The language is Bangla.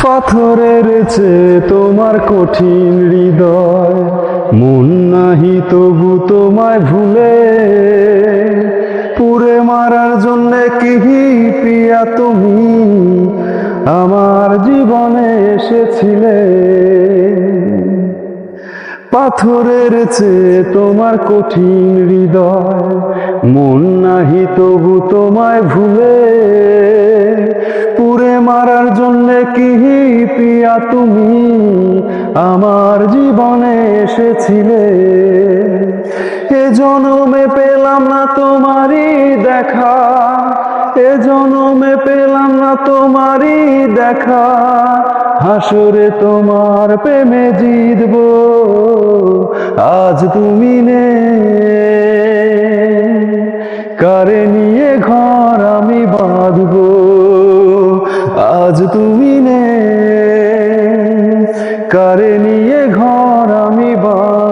পাথরের চেয়ে তোমার কঠিন হৃদয়, মন নাহি তবু তোমায় ভুলে, পুড়ে মারার জন্যে কি প্রিয়া তুমি আমার জীবনে এসেছিলে। পাথরের চেয়ে তোমার কঠিন হৃদয়, মন নাহি তবু তোমায় ভুলে, পুড়ে মারার জন্যে কি প্রিয়া তুমি আমার জীবনে এসেছিলে। এ জনমে পেলাম না তোমারই দেখা, এ জনমে পেলাম না তোমারই দেখা, হাসরে তোমার প্রেমে জিতবো আজ তুমি নেই, কারে নিয়ে ঘর আমি বাঁধবো আজ তুমি নেই, কারে নিয়ে ঘর আমি বাঁধবো।